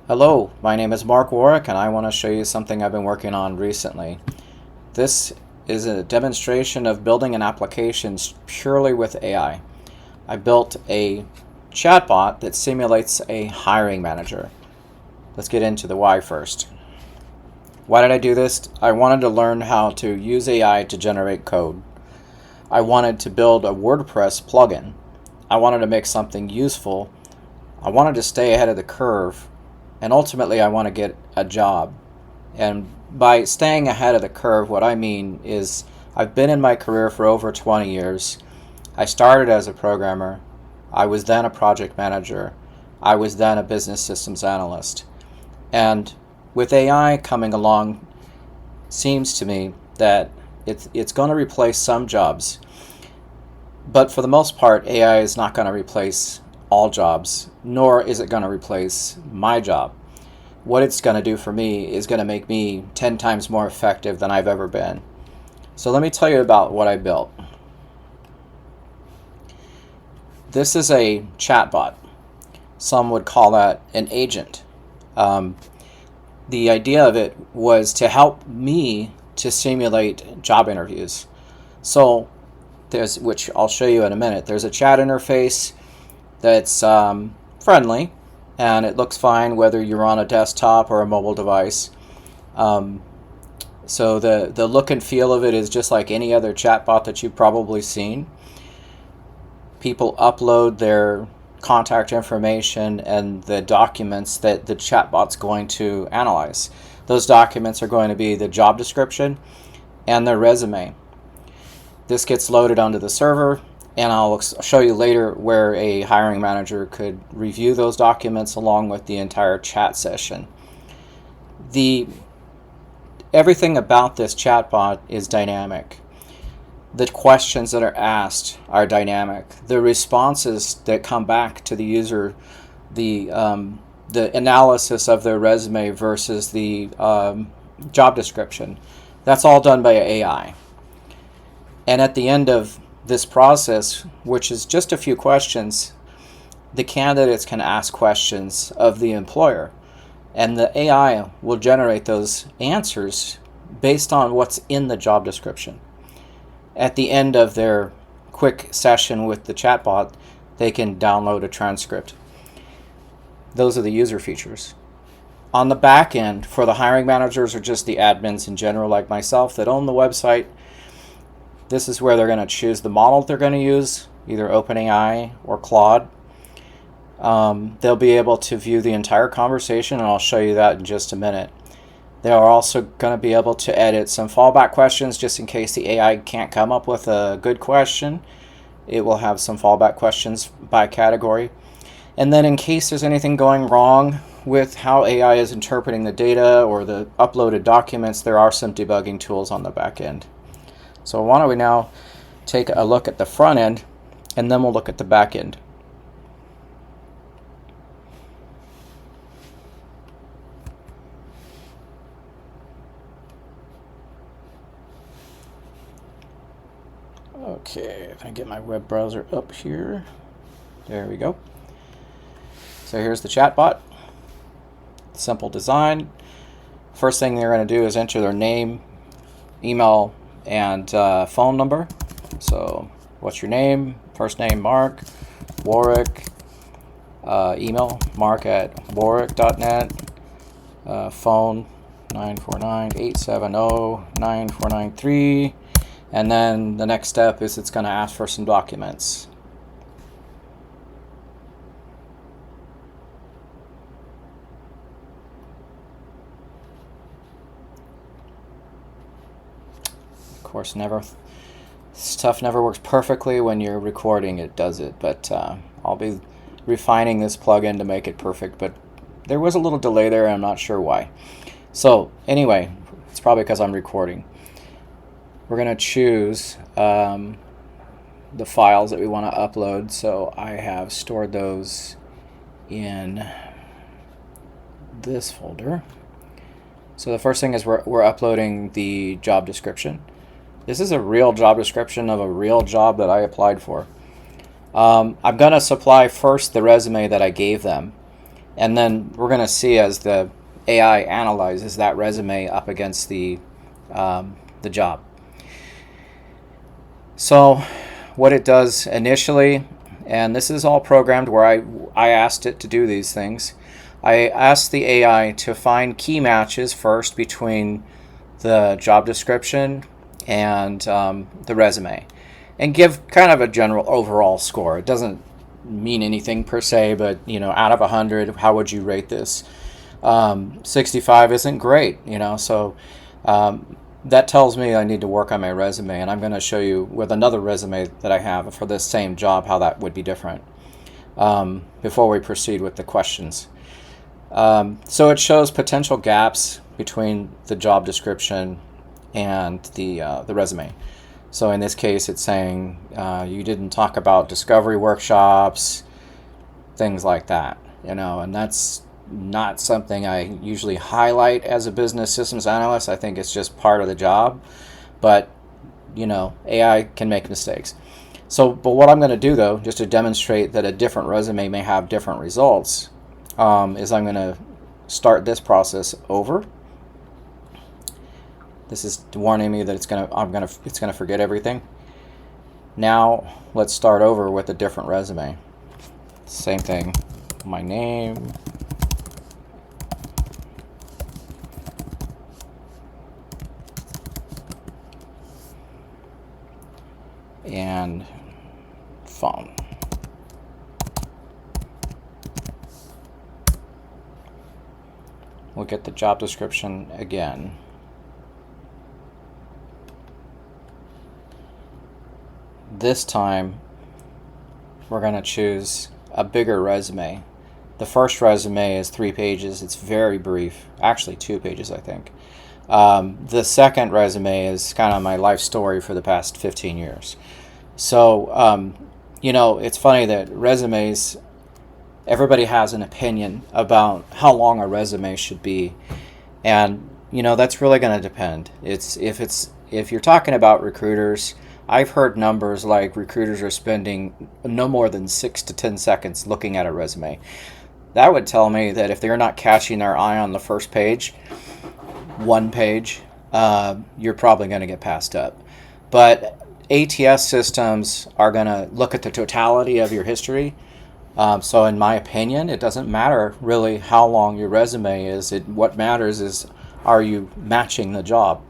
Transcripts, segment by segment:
Hello, my name is Mark Warwick and I want to show you something I've been working on recently. This is a demonstration of building an application purely with AI. I built a chatbot that simulates a hiring manager. Let's get into the why first. Why did I do this? I wanted to learn how to use AI to generate code. I wanted to build a WordPress plugin. I wanted to make something useful. I wanted to stay ahead of the curve. And ultimately, I want to get a job. And by staying ahead of the curve, what I mean is I've been in my career for over 20 years. I started as a programmer. I was then a project manager. I was then a business systems analyst. And with AI coming along, seems to me that it's going to replace some jobs. But for the most part, AI is not going to replace all jobs, nor is it going to replace my job. What it's going to do for me is going to make me 10 times more effective than I've ever been. So let me tell you about what I built. This is a chatbot. Some would call that an agent. The idea of it was to help me to simulate job interviews. So which I'll show you in a minute. There's a chat interface that's friendly, and it looks fine whether you're on a desktop or a mobile device. So the look and feel of it is just like any other chatbot that you've probably seen. People upload their contact information and the documents that the chatbot's going to analyze. Those documents are going to be the job description and their resume. This gets loaded onto the server, and I'll show you later where a hiring manager could review those documents along with the entire chat session. Everything about this chatbot is dynamic. The questions that are asked are dynamic. The responses that come back to the user, the analysis of their resume versus the job description, that's all done by AI. And at the end of this process, which is just a few questions, the candidates can ask questions of the employer, and the AI will generate those answers based on what's in the job description. At the end of their quick session with the chatbot, they can download a transcript. Those are the user features. On the back end, for the hiring managers or just the admins in general like myself that own the website, this is where they're going to choose the model they're going to use, either OpenAI or Claude. They'll be able to view the entire conversation, and I'll show you that in just a minute. They are also going to be able to edit some fallback questions just in case the AI can't come up with a good question. It will have some fallback questions by category. And then in case there's anything going wrong with how AI is interpreting the data or the uploaded documents, there are some debugging tools on the back end. So why don't we now take a look at the front end, and then we'll look at the back end. Okay, if I get my web browser up here. There we go. So here's the chatbot. Simple design. First thing they're going to do is enter their name, email, and phone number. So what's your name? First name Mark Warwick, email mark@warwick.net, phone 949-870-9493, and then the next step is it's going to ask for some documents. Of course, stuff never works perfectly when you're recording it, does it? But I'll be refining this plugin to make it perfect, but there was a little delay there and I'm not sure why. So anyway, it's probably because I'm recording. We're going to choose the files that we want to upload, so I have stored those in this folder. So the first thing is we're uploading the job description. This is a real job description of a real job that I applied for. I'm going to supply first the resume that I gave them, And then we're going to see as the AI analyzes that resume up against the job. So what it does initially, and this is all programmed where I asked it to do these things. I asked the AI to find key matches first between the job description and the resume, and give kind of a general overall score. It doesn't mean anything per se, but out of 100, how would you rate this? 65 isn't great, so that tells me I need to work on my resume, and I'm going to show you with another resume that I have for this same job how that would be different before we proceed with the questions. So it shows potential gaps between the job description and the resume. So in this case, it's saying you didn't talk about discovery workshops, things like that, and that's not something I usually highlight as a business systems analyst. I think it's just part of the job, but AI can make mistakes. So, but what I'm going to do though, just to demonstrate that a different resume may have different results, is I'm going to start this process over. This is warning me that it's going to forget everything. Now let's start over with a different resume. Same thing. My name. And phone. We'll get the job description again. This time we're going to choose a bigger resume. The first resume is 3 pages. It's very brief. Actually 2 pages, I think. The second resume is kind of my life story for the past 15 years. So, it's funny that resumes, everybody has an opinion about how long a resume should be. And, that's really going to depend. If you're talking about recruiters, I've heard numbers like recruiters are spending no more than 6 to 10 seconds looking at a resume. That would tell me that if they're not catching their eye on the first page, one page, you're probably going to get passed up. But ATS systems are going to look at the totality of your history. So in my opinion, it doesn't matter really how long your resume is. What matters is, are you matching the job?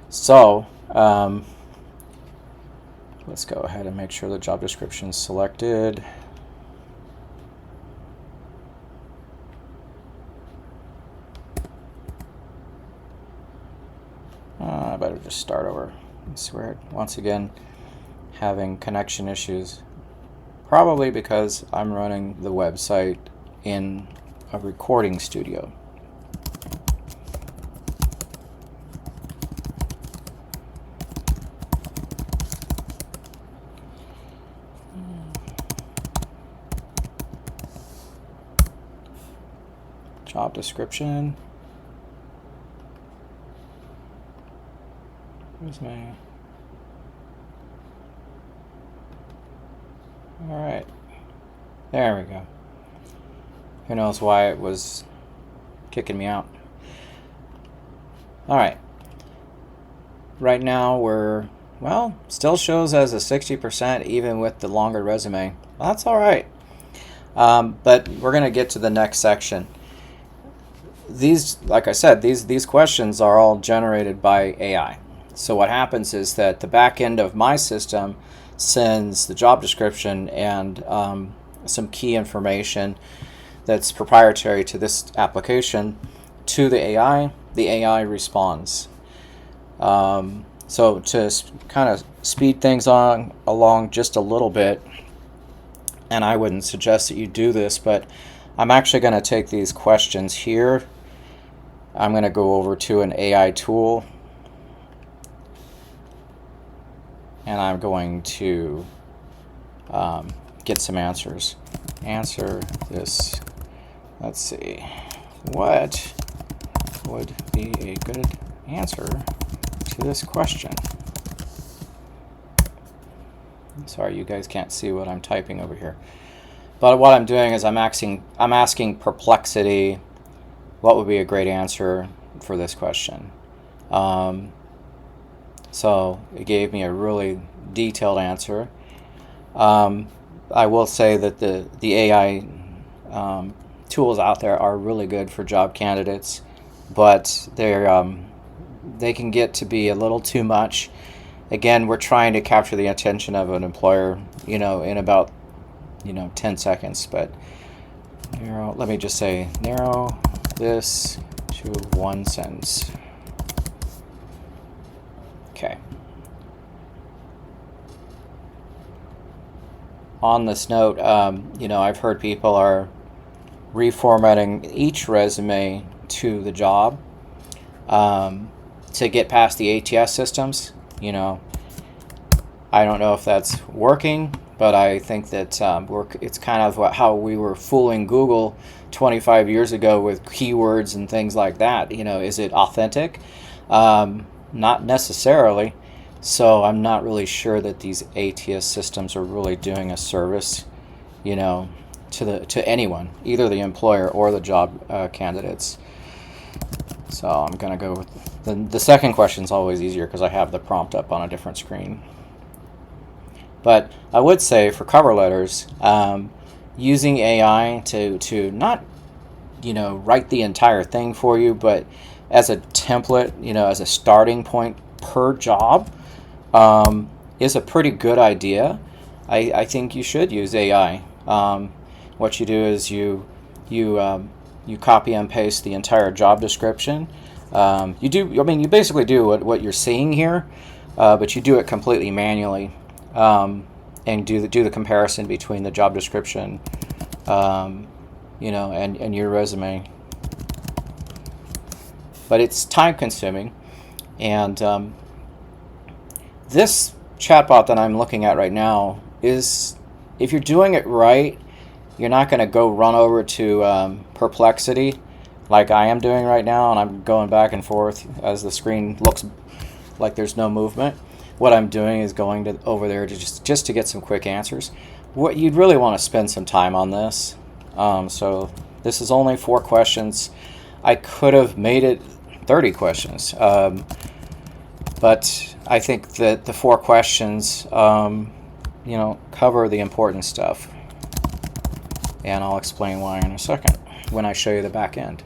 So let's go ahead and make sure the job description is selected. I better just start over. I swear, once again, having connection issues. Probably because I'm running the website in a recording studio. Job description. Where's my... Alright. There we go. Who knows why it was kicking me out. Alright. Right now we're, still shows as a 60% even with the longer resume. That's alright. But we're going to get to the next section. These, like I said, these questions are all generated by AI. So what happens is that the back end of my system sends the job description and some key information that's proprietary to this application to the AI. The AI responds. So to kind of speed things along just a little bit, and I wouldn't suggest that you do this, but I'm actually going to take these questions here. I'm going to go over to an AI tool, and I'm going to get some answers. Answer this. Let's see. What would be a good answer to this question? Sorry, you guys can't see what I'm typing over here. But what I'm doing is I'm asking Perplexity what would be a great answer for this question. So it gave me a really detailed answer. I will say that the AI tools out there are really good for job candidates, but they can get to be a little too much. Again, we're trying to capture the attention of an employer, in about 10 seconds. But let me just say, narrow this to one sentence. Okay. On this note, I've heard people are reformatting each resume to the job to get past the ATS systems. I don't know if that's working, but I think that it's kind of how we were fooling Google 25 years ago with keywords and things like that. Is it authentic? Not necessarily. So I'm not really sure that these ATS systems are really doing a service, to anyone, either the employer or the job candidates. So I'm going to go with the second question is always easier because I have the prompt up on a different screen. But I would say for cover letters, using AI to not, write the entire thing for you, but as a template, as a starting point per job, is a pretty good idea. I think you should use AI. What you do is you copy and paste the entire job description. You basically do what you're seeing here, but you do it completely manually, and do the comparison between the job description, and your resume. But it's time consuming, and this chatbot that I'm looking at right now is, if you're doing it right, you're not going to go run over to Perplexity like I am doing right now, and I'm going back and forth as the screen looks like there's no movement. What I'm doing is going over there to just to get some quick answers. What you'd really want to spend some time on this. So this is only 4 questions. I could have made it 30 questions, but I think that the 4 questions, cover the important stuff. And I'll explain why in a second when I show you the back end.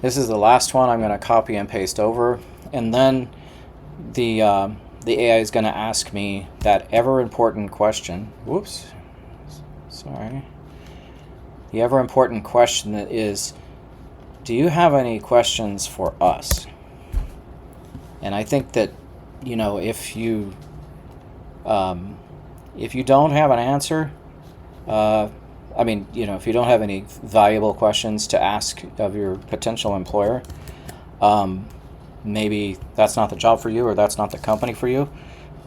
This is the last one I'm going to copy and paste over, and then the AI is going to ask me that ever important question. Whoops, sorry. The ever important question that is, do you have any questions for us? And I think that if you don't have an answer, if you don't have any valuable questions to ask of your potential employer, maybe that's not the job for you, or that's not the company for you.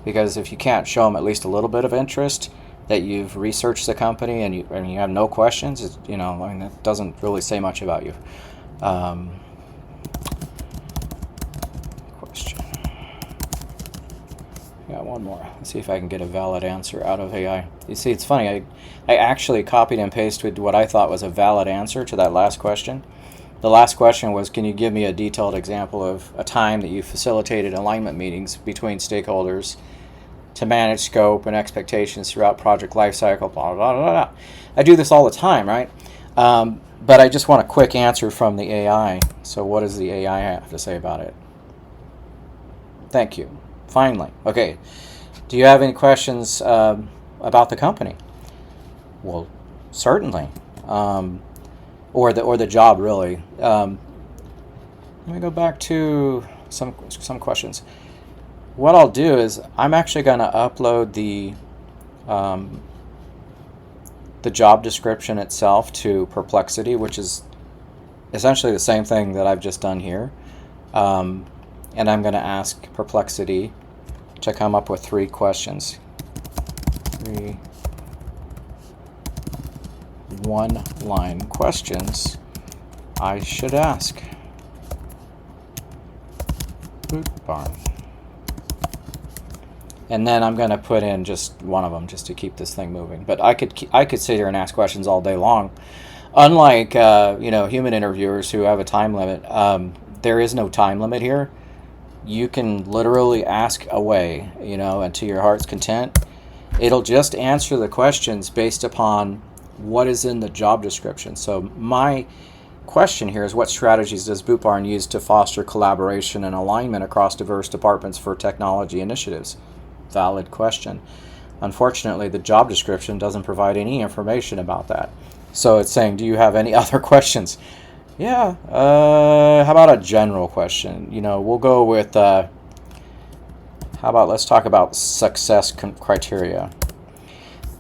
Because if you can't show them at least a little bit of interest, that you've researched the company and you have no questions, that doesn't really say much about you. Question. Got one more. Let's see if I can get a valid answer out of AI. You see, it's funny. I actually copied and pasted what I thought was a valid answer to that last question. The last question was, can you give me a detailed example of a time that you facilitated alignment meetings between stakeholders to manage scope and expectations throughout project lifecycle, blah, blah, blah, blah. I do this all the time, right? But I just want a quick answer from the AI. So what does the AI have to say about it? Thank you. Finally. Okay. Do you have any questions about the company? Well, certainly. Or the job, really. Let me go back to some questions. What I'll do is I'm actually going to upload the job description itself to Perplexity, which is essentially the same thing that I've just done here. And I'm going to ask Perplexity to come up with 3 questions. 3 one-line questions I should ask Boot Barn. And then I'm going to put in just one of them just to keep this thing moving. But I could sit here and ask questions all day long. Unlike human interviewers who have a time limit, there is no time limit here. You can literally ask away, and to your heart's content. It'll just answer the questions based upon what is in the job description. So my question here is, what strategies does Boot Barn use to foster collaboration and alignment across diverse departments for technology initiatives? Valid question. Unfortunately, the job description doesn't provide any information about that. So it's saying, do you have any other questions? Yeah. How about a general question? We'll go with, let's talk about success criteria.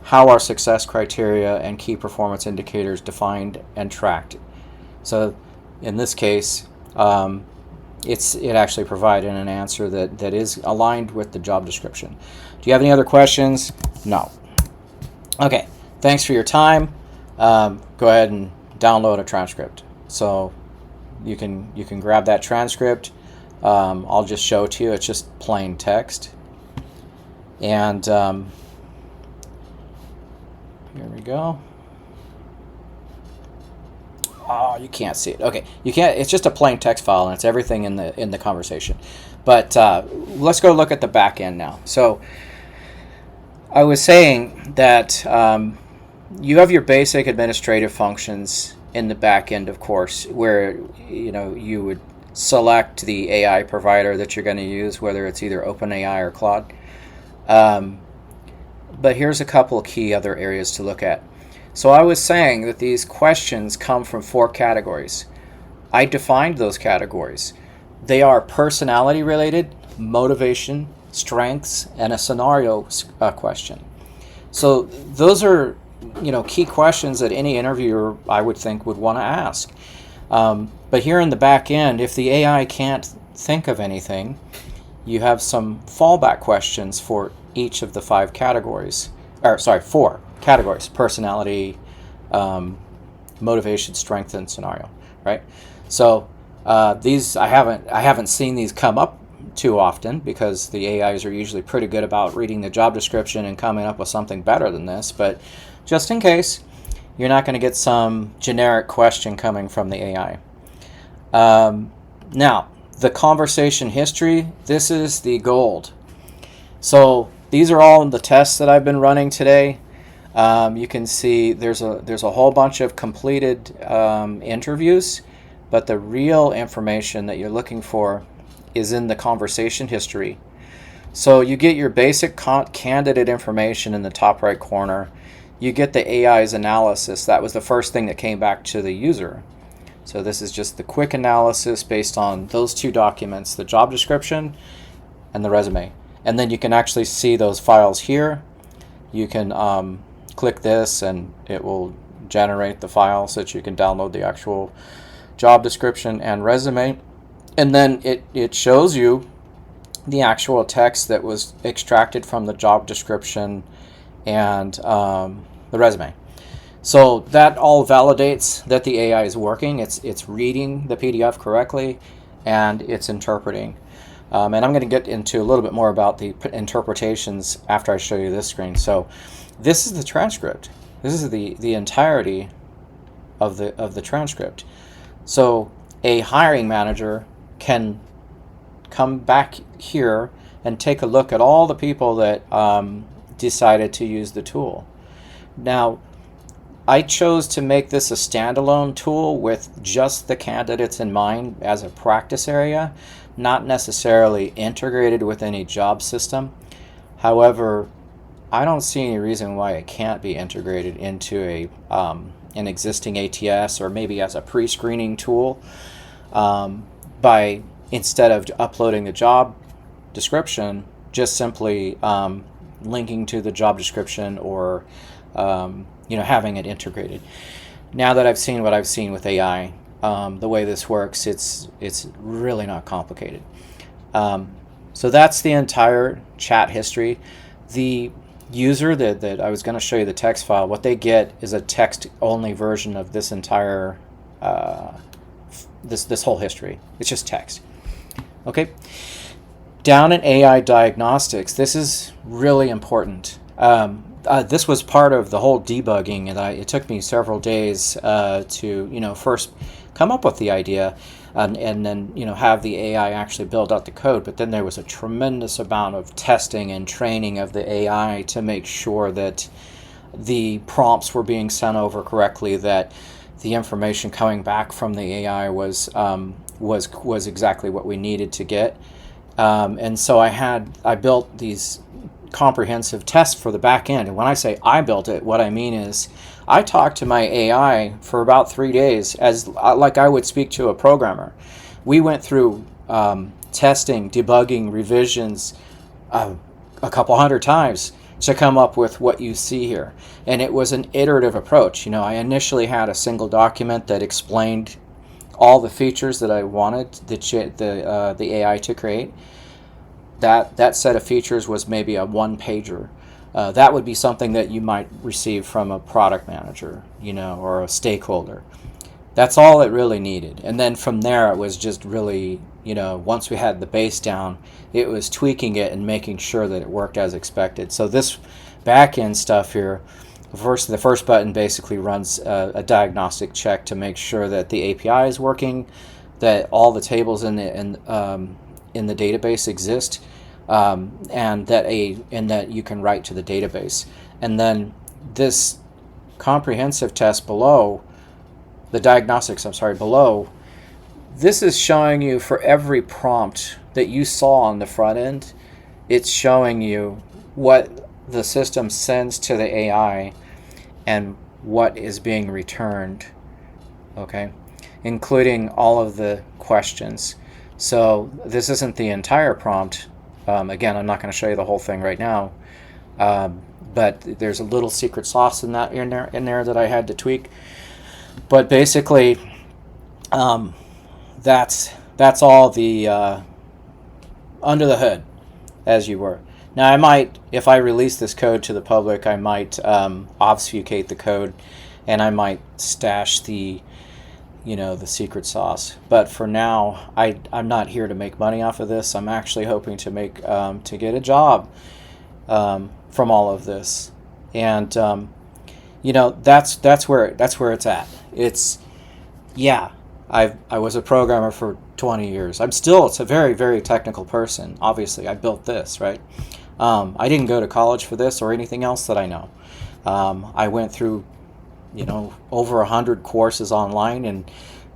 How are success criteria and key performance indicators defined and tracked? So in this case, it actually provided an answer that is aligned with the job description. Do you have any other questions? No. Okay, thanks for your time. Go ahead and download a transcript. So you can grab that transcript. I'll just show it to you. It's just plain text. And here we go. Oh, you can't see it. Okay, you can't. It's just a plain text file, and it's everything in the conversation. But let's go look at the back end now. So I was saying that you have your basic administrative functions in the back end, of course, where you would select the AI provider that you're going to use, whether it's either OpenAI or Claude. But here's a couple of key other areas to look at. So I was saying that these questions come from 4 categories. I defined those categories. They are personality related, motivation, strengths, and a scenario question. So those are key questions that any interviewer, I would think, would want to ask. But here in the back end, if the AI can't think of anything, you have some fallback questions for each of the 4 categories: personality, motivation, strength, and scenario, right? So these I haven't seen these come up too often, because the AIs are usually pretty good about reading the job description and coming up with something better than this. But just in case, you're not going to get some generic question coming from the AI. Now, the conversation history, this is the gold. So these are all the tests that I've been running today. You can see there's a whole bunch of completed interviews, but the real information that you're looking for is in the conversation history. So you get your basic candidate information in the top right corner. You get the AI's analysis. That was the first thing that came back to the user. So this is just the quick analysis based on those 2 documents, the job description and the resume. And then you can actually see those files here. You can click this and it will generate the file so that you can download the actual job description and resume. And then it shows you the actual text that was extracted from the job description and the resume. So that all validates that the AI is working. It's reading the PDF correctly, and it's interpreting. And I'm going to get into a little bit more about the interpretations after I show you this screen. So this is the transcript. This is the entirety of the transcript. So a hiring manager can come back here and take a look at all the people that decided to use the tool. Now, I chose to make this a standalone tool with just the candidates in mind as a practice area, not necessarily integrated with any job system. However, I don't see any reason why it can't be integrated into an existing ATS, or maybe as a pre-screening tool, by, instead of uploading the job description, just simply linking to the job description, or having it integrated. Now that I've seen what I've seen with AI, the way this works, it's really not complicated. So that's the entire chat history. The user that I was going to show you the text file, what they get is a text-only version of this entire this whole history. It's just text. Okay. Down in AI diagnostics, this is really important. This was part of the whole debugging, and it took me several days to first come up with the idea, and then have the AI actually build out the code. But then there was a tremendous amount of testing and training of the AI to make sure that the prompts were being sent over correctly, that the information coming back from the AI was exactly what we needed to get. And so I built these comprehensive tests for the back end. And when I say I built it, what I mean is I talked to my AI for about 3 days as like I would speak to a programmer. We went through testing, debugging, revisions a couple hundred times to come up with what you see here. And it was an iterative approach. I initially had a single document that explained all the features that I wanted the AI to create. That set of features was maybe a one-pager. That would be something that you might receive from a product manager, or a stakeholder. That's all it really needed. And then from there, it was just really, once we had the base down, it was tweaking it and making sure that it worked as expected. So this back-end stuff here, the first button basically runs a diagnostic check to make sure that the API is working, that all the tables in the database exist, and that you can write to the database. And then this comprehensive test below, below, this is showing you for every prompt that you saw on the front end, it's showing you what the system sends to the AI and what is being returned, okay, including all of the questions. So this isn't the entire prompt. Again, I'm not going to show you the whole thing right now, but there's a little secret sauce in there that I had to tweak. But basically, that's all the under the hood, as you were. Now, I might, if I release this code to the public, I might obfuscate the code, and I might stash the secret sauce. But for now, I'm not here to make money off of this. I'm actually hoping to get a job from all of this, and that's where it's at. I was a programmer for 20 years. It's a very, very technical person. Obviously, I built this, right? I didn't go to college for this or anything else that I know. I went through, over 100 courses online, and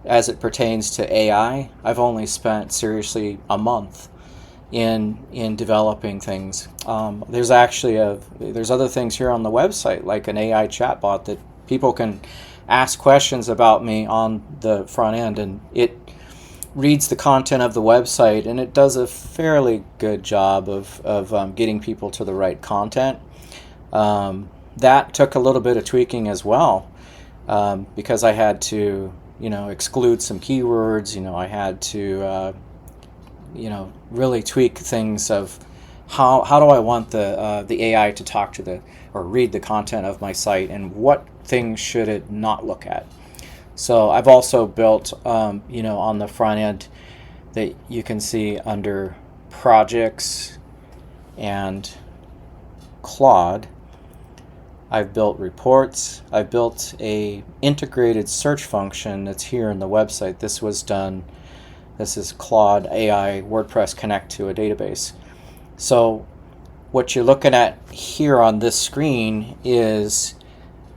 as it pertains to AI, I've only spent seriously a month in developing things. There's actually there's other things here on the website, like an AI chatbot that people can ask questions about me on the front end, and it reads the content of the website, and it does a fairly good job of getting people to the right content. That took a little bit of tweaking as well, because I had to exclude some keywords. I had to really tweak things of how do I want the AI to talk to or read the content of my site, and what things should it not look at. So I've also built, on the front end, that you can see under projects and Claude, I've built reports. I've built a integrated search function that's here in the website. This is Claude AI WordPress Connect to a database. So what you're looking at here on this screen is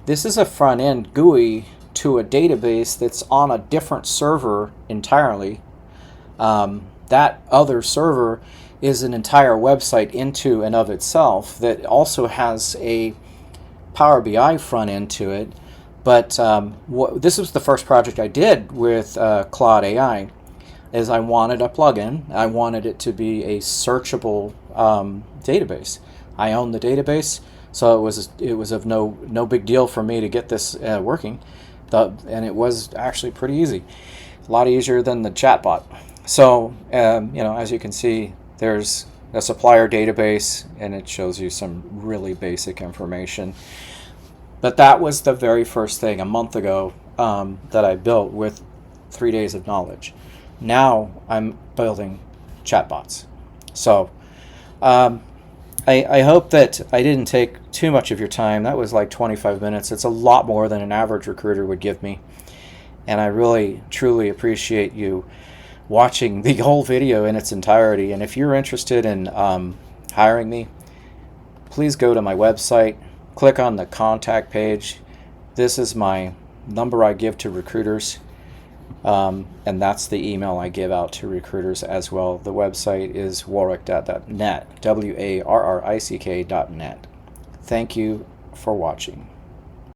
a front end GUI to a database that's on a different server entirely. That other server is an entire website into and of itself that also has a Power BI front end to it. But this was the first project I did with Claude AI. Is I wanted a plugin. I wanted it to be a searchable database. I own the database, so it was of no big deal for me to get this working. And it was actually pretty easy, a lot easier than the chatbot. So as you can see, there's a supplier database, and it shows you some really basic information. But that was the very first thing a month ago that I built with 3 days of knowledge. Now I'm building chatbots. So I hope that I didn't take too much of your time. That was like 25 minutes. It's a lot more than an average recruiter would give me. And I really, truly appreciate you watching the whole video in its entirety. And if you're interested in hiring me, please go to my website, click on the contact page. This is my number I give to recruiters. And that's the email I give out to recruiters as well. The website is warrick.net, WARRICK.net. Thank you for watching.